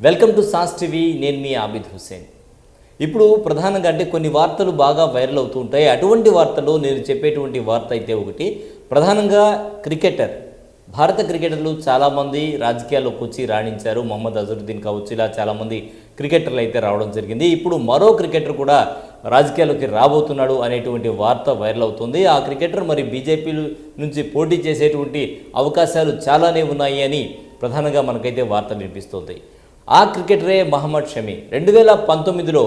Welcome to sauce TV. నేను మీ ఆబిద్ హుసేన్. ఇప్పుడు ప్రధానంగా అంటే కొన్ని వార్తలు బాగా వైరల్ అవుతూ ఉంటాయి. అటువంటి వార్తల్లో నేను చెప్పేటువంటి వార్త అయితే ఒకటి, ప్రధానంగా క్రికెటర్, భారత క్రికెటర్లు చాలామంది రాజకీయాల్లోకి వచ్చి రాణించారు. మొహమ్మద్ అజరుద్దీన్ కావచ్చు, ఇలా చాలామంది క్రికెటర్లు అయితే రావడం జరిగింది. ఇప్పుడు మరో క్రికెటర్ కూడా రాజకీయాల్లోకి రాబోతున్నాడు అనేటువంటి వార్త వైరల్ అవుతుంది. ఆ క్రికెటర్ మరి బీజేపీ నుంచి పోటీ చేసేటువంటి అవకాశాలు చాలానే ఉన్నాయి అని ప్రధానంగా మనకైతే వార్త వినిపిస్తుంది. ఆ క్రికెటరే మహమ్మద్ షమి. 2019లో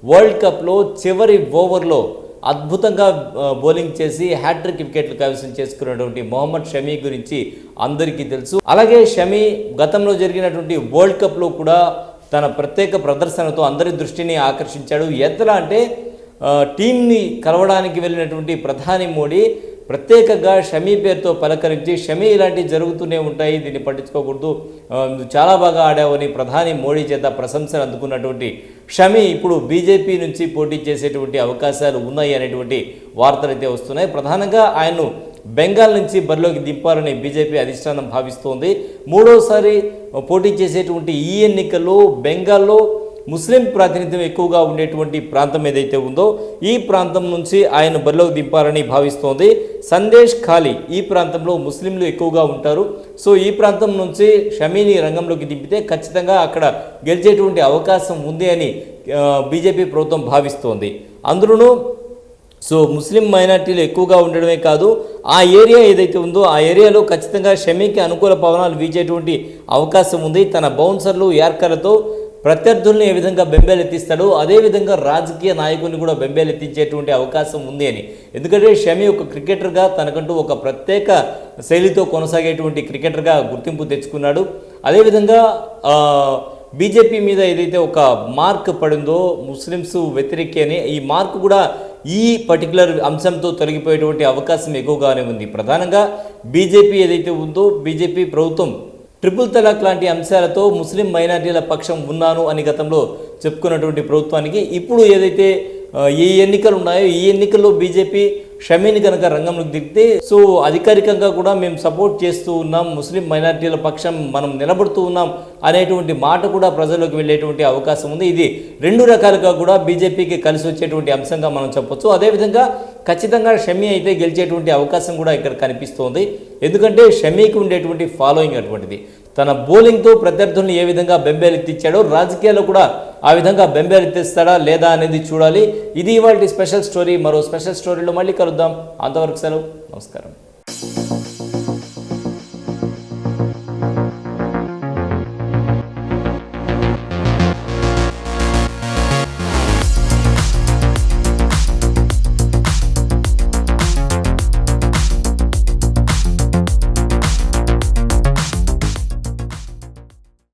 వరల్డ్ కప్లో చివరి ఓవర్లో అద్భుతంగా బౌలింగ్ చేసి హ్యాట్రిక్ వికెట్లు కైవసం చేసుకున్నటువంటి మొహమ్మద్ షమి గురించి అందరికీ తెలుసు. అలాగే షమి గతంలో జరిగినటువంటి వరల్డ్ కప్లో కూడా తన ప్రత్యేక ప్రదర్శనతో అందరి దృష్టిని ఆకర్షించాడు. ఎంతలా అంటే టీంని కలవడానికి వెళ్ళినటువంటి ప్రధాని మోడీ ప్రత్యేకంగా షమి పేరుతో పలకరించి, షమి ఇలాంటివి జరుగుతూనే ఉంటాయి, దీన్ని పట్టించుకోకూడదు, చాలా బాగా ఆడావని ప్రధాని మోడీ చేత ప్రశంసలు అందుకున్నటువంటి షమి ఇప్పుడు బీజేపీ నుంచి పోటీ చేసేటువంటి అవకాశాలు ఉన్నాయి అనేటువంటి వార్తలు అయితే వస్తున్నాయి. ప్రధానంగా ఆయన్ను బెంగాల్ నుంచి బరిలోకి దింపాలని బీజేపీ అధిష్టానం భావిస్తోంది. మూడోసారి పోటీ చేసేటువంటి ఈ ఎన్నికల్లో బెంగాల్లో ముస్లిం ప్రాతినిధ్యం ఎక్కువగా ఉండేటువంటి ప్రాంతం ఏదైతే ఉందో ఈ ప్రాంతం నుంచి ఆయన బరిలోకి దింపాలని భావిస్తోంది. సందేశ్ ఖాళీ ఈ ప్రాంతంలో ముస్లింలు ఎక్కువగా ఉంటారు. సో ఈ ప్రాంతం నుంచి షమీని రంగంలోకి దింపితే ఖచ్చితంగా అక్కడ గెలిచేటువంటి అవకాశం ఉంది అని బీజేపీ ప్రభుత్వం భావిస్తోంది. అందులోనూ ముస్లిం మైనార్టీలు ఎక్కువగా ఉండడమే కాదు, ఆ ఏరియా ఏదైతే ఉందో ఆ ఏరియాలో ఖచ్చితంగా షమీకి అనుకూల పవనాలు వీచేటువంటి అవకాశం ఉంది. తన బౌన్సర్లు, యార్కర్లతో ప్రత్యర్థుల్ని ఏ విధంగా బెంబేలెత్తిస్తాడో అదేవిధంగా రాజకీయ నాయకుల్ని కూడా బెంబేలెత్తించేటువంటి అవకాశం ఉంది అని. ఎందుకంటే షమి ఒక క్రికెటర్గా తనకంటూ ఒక ప్రత్యేక శైలితో కొనసాగేటువంటి క్రికెటర్గా గుర్తింపు తెచ్చుకున్నాడు. అదేవిధంగా బీజేపీ మీద ఏదైతే ఒక మార్క్ పడిందో ముస్లిమ్స్ వ్యతిరేకి అని, ఈ మార్క్ కూడా ఈ పర్టికులర్ అంశంతో తొలగిపోయేటువంటి అవకాశం ఎక్కువగానే ఉంది. ప్రధానంగా బీజేపీ ఏదైతే ఉందో బీజేపీ ప్రభుత్వం ట్రిపుల్ తలాక్ లాంటి అంశాలతో ముస్లిం మైనారిటీల పక్షం ఉన్నాను అని గతంలో చెప్పుకున్నటువంటి ప్రభుత్వానికి ఇప్పుడు ఏదైతే ఈ ఎన్నికలు ఉన్నాయో ఈ ఎన్నికల్లో బీజేపీ షమీని కనుక రంగంలోకి దిగితే అధికారికంగా కూడా మేము సపోర్ట్ చేస్తూ ఉన్నాం, ముస్లిం మైనారిటీల పక్షం మనం నిలబడుతూ ఉన్నాం అనేటువంటి మాట కూడా ప్రజల్లోకి వెళ్ళేటువంటి అవకాశం ఉంది. ఇది రెండు రకాలుగా కూడా బీజేపీకి కలిసి వచ్చేటువంటి అంశంగా మనం చెప్పొచ్చు. అదేవిధంగా ఖచ్చితంగా షమీ అయితే గెలిచేటువంటి అవకాశం కూడా ఇక్కడ కనిపిస్తోంది. ఎందుకంటే షమీకి ఉండేటువంటి ఫాలోయింగ్ అటువంటిది. తన బౌలింగ్తో ప్రత్యర్థుల్ని ఏ విధంగా బెంబేలెత్తించాడో రాజకీయాల్లో కూడా ఆ విధంగా బెంబేలెత్తిస్తాడా లేదా అనేది చూడాలి. ఇది ఇవాళ స్పెషల్ స్టోరీ. మరో స్పెషల్ స్టోరీలో మళ్ళీ కలుద్దాం. అంతవరకు సెలవు, నమస్కారం.